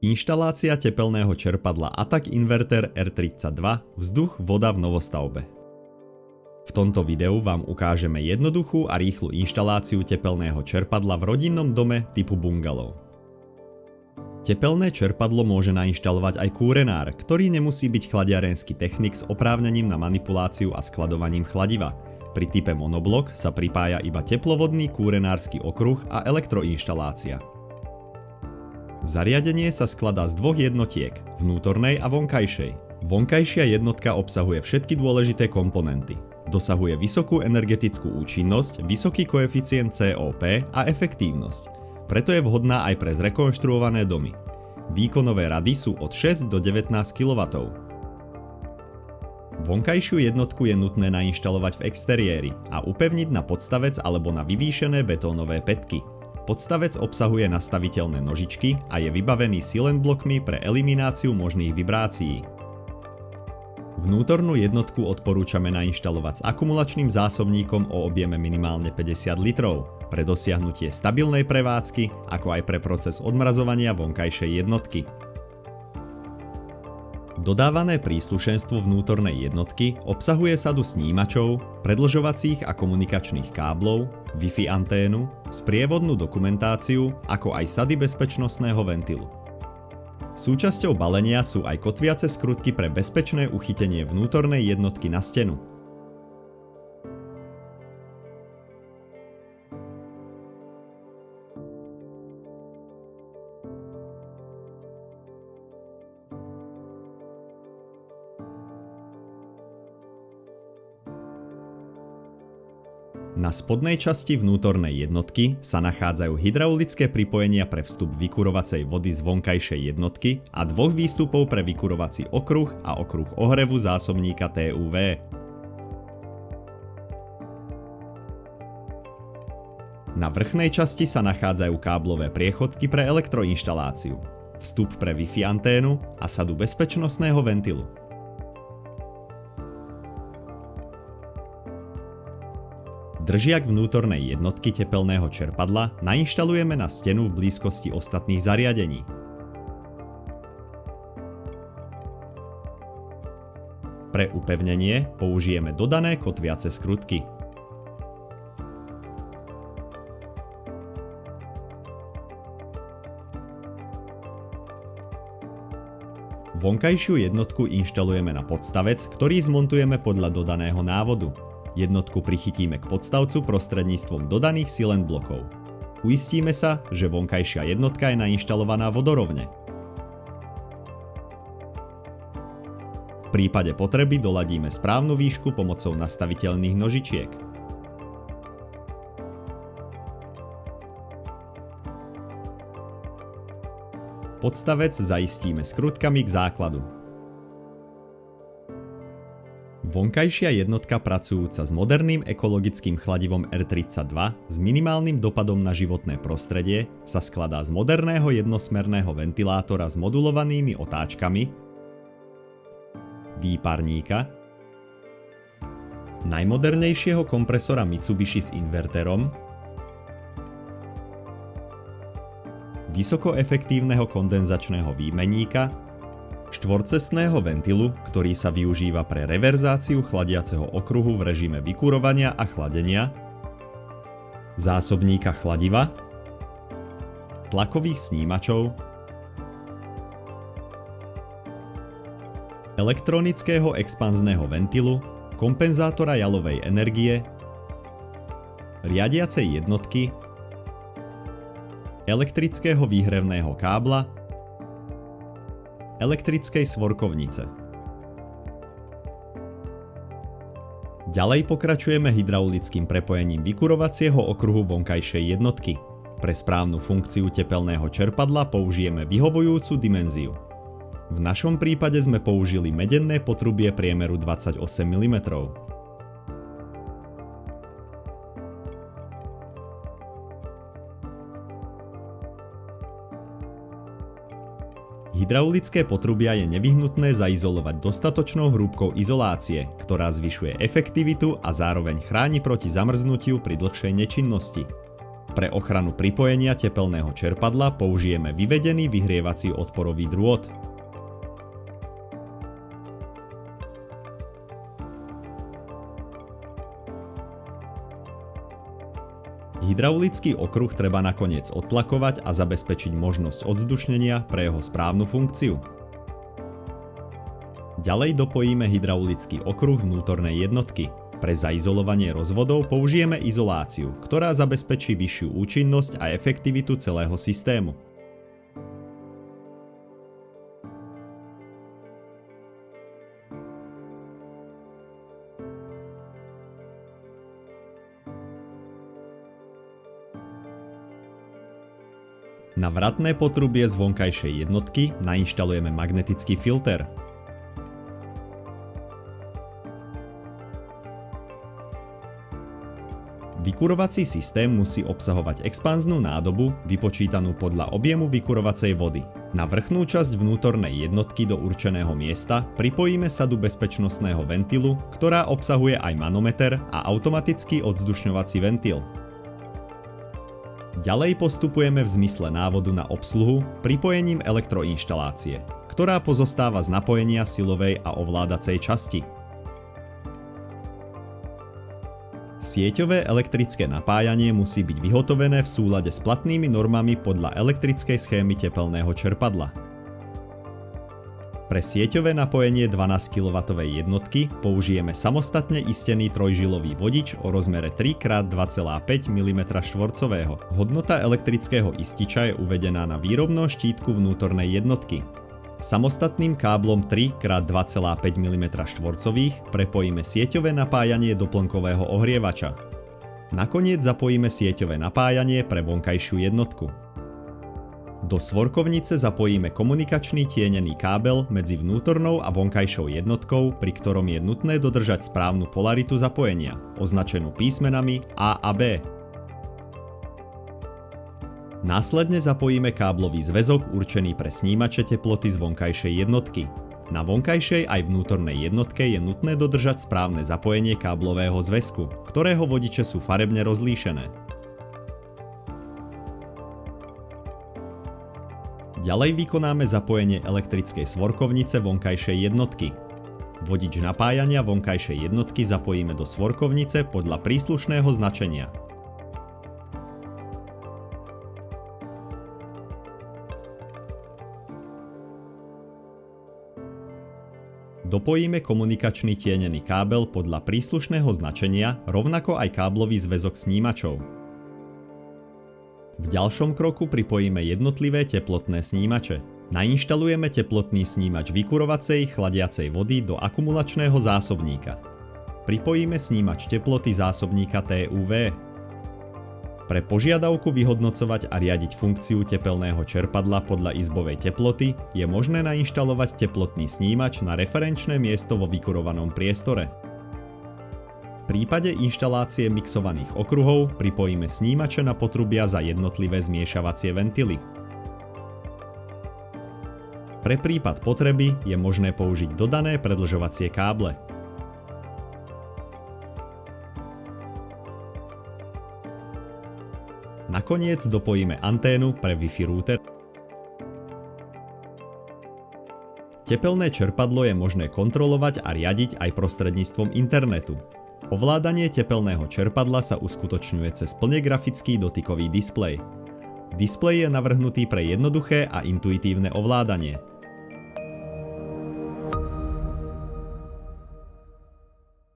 Inštalácia tepelného čerpadla Attack Inverter R32 vzduch voda v novostavbe. V tomto videu vám ukážeme jednoduchú a rýchlu inštaláciu tepelného čerpadla v rodinnom dome typu bungalow. Tepelné čerpadlo môže nainštalovať aj kúrenár, ktorý nemusí byť chladiarenský technik s oprávnením na manipuláciu a skladovaním chladiva. Pri type monoblok sa pripája iba teplovodný kúrenársky okruh a elektroinštalácia. Zariadenie sa skladá z dvoch jednotiek, vnútornej a vonkajšej. Vonkajšia jednotka obsahuje všetky dôležité komponenty. Dosahuje vysokú energetickú účinnosť, vysoký koeficient COP a efektívnosť. Preto je vhodná aj pre zrekonštruované domy. Výkonové rady sú od 6 do 19 kW. Vonkajšiu jednotku je nutné nainštalovať v exteriéri a upevniť na podstavec alebo na vyvýšené betónové pätky. Podstavec obsahuje nastaviteľné nožičky a je vybavený silent blokmi pre elimináciu možných vibrácií. Vnútornú jednotku odporúčame nainštalovať s akumulačným zásobníkom o objeme minimálne 50 litrov pre dosiahnutie stabilnej prevádzky, ako aj pre proces odmrazovania vonkajšej jednotky. Dodávané príslušenstvo vnútornej jednotky obsahuje sadu snímačov, predĺžovacích a komunikačných káblov, Wi-Fi anténu, sprievodnú dokumentáciu, ako aj sady bezpečnostného ventilu. Súčasťou balenia sú aj kotviace skrutky pre bezpečné uchytenie vnútornej jednotky na stenu. Na spodnej časti vnútornej jednotky sa nachádzajú hydraulické pripojenia pre vstup vykurovacej vody z vonkajšej jednotky a dvoch výstupov pre vykurovací okruh a okruh ohrevu zásobníka TUV. Na vrchnej časti sa nachádzajú káblové priechodky pre elektroinštaláciu, vstup pre Wi-Fi anténu a sadu bezpečnostného ventilu. Držiak vnútornej jednotky tepelného čerpadla nainštalujeme na stenu v blízkosti ostatných zariadení. Pre upevnenie použijeme dodané kotviace skrutky. Vonkajšiu jednotku inštalujeme na podstavec, ktorý zmontujeme podľa dodaného návodu. Jednotku prichytíme k podstavcu prostredníctvom dodaných silent blokov. Uistíme sa, že vonkajšia jednotka je nainštalovaná vodorovne. V prípade potreby doladíme správnu výšku pomocou nastaviteľných nožičiek. Podstavec zaistíme skrutkami k základu. Vonkajšia jednotka pracujúca s moderným ekologickým chladivom R32 s minimálnym dopadom na životné prostredie sa skladá z moderného jednosmerného ventilátora s modulovanými otáčkami, výparníka, najmodernejšieho kompresora Mitsubishi s inverterom, vysokoefektívneho kondenzačného výmenníka, štvorcestného ventilu, ktorý sa využíva pre reverzáciu chladiaceho okruhu v režime vykurovania a chladenia, zásobníka chladiva, tlakových snímačov, elektronického expanzného ventilu, kompenzátora jalovej energie, riadiacej jednotky, elektrického výhrevného kábla, elektrickej svorkovnice. Ďalej pokračujeme hydraulickým prepojením vykurovacieho okruhu vonkajšej jednotky. Pre správnu funkciu tepelného čerpadla použijeme vyhovujúcu dimenziu. V našom prípade sme použili medenné potrubie priemeru 28 mm. Hydraulické potrubia je nevyhnutné zaizolovať dostatočnou hrúbkou izolácie, ktorá zvyšuje efektivitu a zároveň chráni proti zamrznutiu pri dlhšej nečinnosti. Pre ochranu pripojenia tepelného čerpadla použijeme vyvedený vyhrievací odporový drôt. Hydraulický okruh treba nakoniec odtlakovať a zabezpečiť možnosť odzdušnenia pre jeho správnu funkciu. Ďalej dopojíme hydraulický okruh vnútornej jednotky. Pre zaizolovanie rozvodov použijeme izoláciu, ktorá zabezpečí vyššiu účinnosť a efektivitu celého systému. Na vratné potrubie z vonkajšej jednotky nainštalujeme magnetický filter. Vykurovací systém musí obsahovať expanznú nádobu, vypočítanú podľa objemu vykurovacej vody. Na vrchnú časť vnútornej jednotky do určeného miesta pripojíme sadu bezpečnostného ventilu, ktorá obsahuje aj manometer a automatický odzdušňovací ventil. Ďalej postupujeme v zmysle návodu na obsluhu pripojením elektroinštalácie, ktorá pozostáva z napojenia silovej a ovládacej časti. Sieťové elektrické napájanie musí byť vyhotovené v súlade s platnými normami podľa elektrickej schémy tepelného čerpadla. Pre sieťové napojenie 12 kW jednotky použijeme samostatne istený trojžilový vodič o rozmere 3x2,5 mm2. Hodnota elektrického ističa je uvedená na výrobnom štítku vnútornej jednotky. Samostatným káblom 3x2,5 mm2 prepojíme sieťové napájanie doplnkového ohrievača. Nakoniec zapojíme sieťové napájanie pre vonkajšiu jednotku. Do svorkovnice zapojíme komunikačný tienený kábel medzi vnútornou a vonkajšou jednotkou, pri ktorom je nutné dodržať správnu polaritu zapojenia, označenú písmenami A a B. Následne zapojíme káblový zväzok určený pre snímače teploty z vonkajšej jednotky. Na vonkajšej aj vnútornej jednotke je nutné dodržať správne zapojenie káblového zväzku, ktorého vodiče sú farebne rozlíšené. Ďalej vykonáme zapojenie elektrickej svorkovnice vonkajšej jednotky. Vodič napájania vonkajšej jednotky zapojíme do svorkovnice podľa príslušného značenia. Dopojíme komunikačný tienený kábel podľa príslušného značenia, rovnako aj káblový zväzok snímačov. V ďalšom kroku pripojíme jednotlivé teplotné snímače. Nainštalujeme teplotný snímač vykurovacej chladiacej vody do akumulačného zásobníka. Pripojíme snímač teploty zásobníka TUV. Pre požiadavku vyhodnocovať a riadiť funkciu tepelného čerpadla podľa izbovej teploty je možné nainštalovať teplotný snímač na referenčné miesto vo vykurovanom priestore. V prípade inštalácie mixovaných okruhov pripojíme snímače na potrubia za jednotlivé zmiešavacie ventily. Pre prípad potreby je možné použiť dodané predĺžovacie káble. Nakoniec dopojíme anténu pre Wi-Fi router. Tepelné čerpadlo je možné kontrolovať a riadiť aj prostredníctvom internetu. Ovládanie tepelného čerpadla sa uskutočňuje cez plne grafický dotykový displej. Displej je navrhnutý pre jednoduché a intuitívne ovládanie.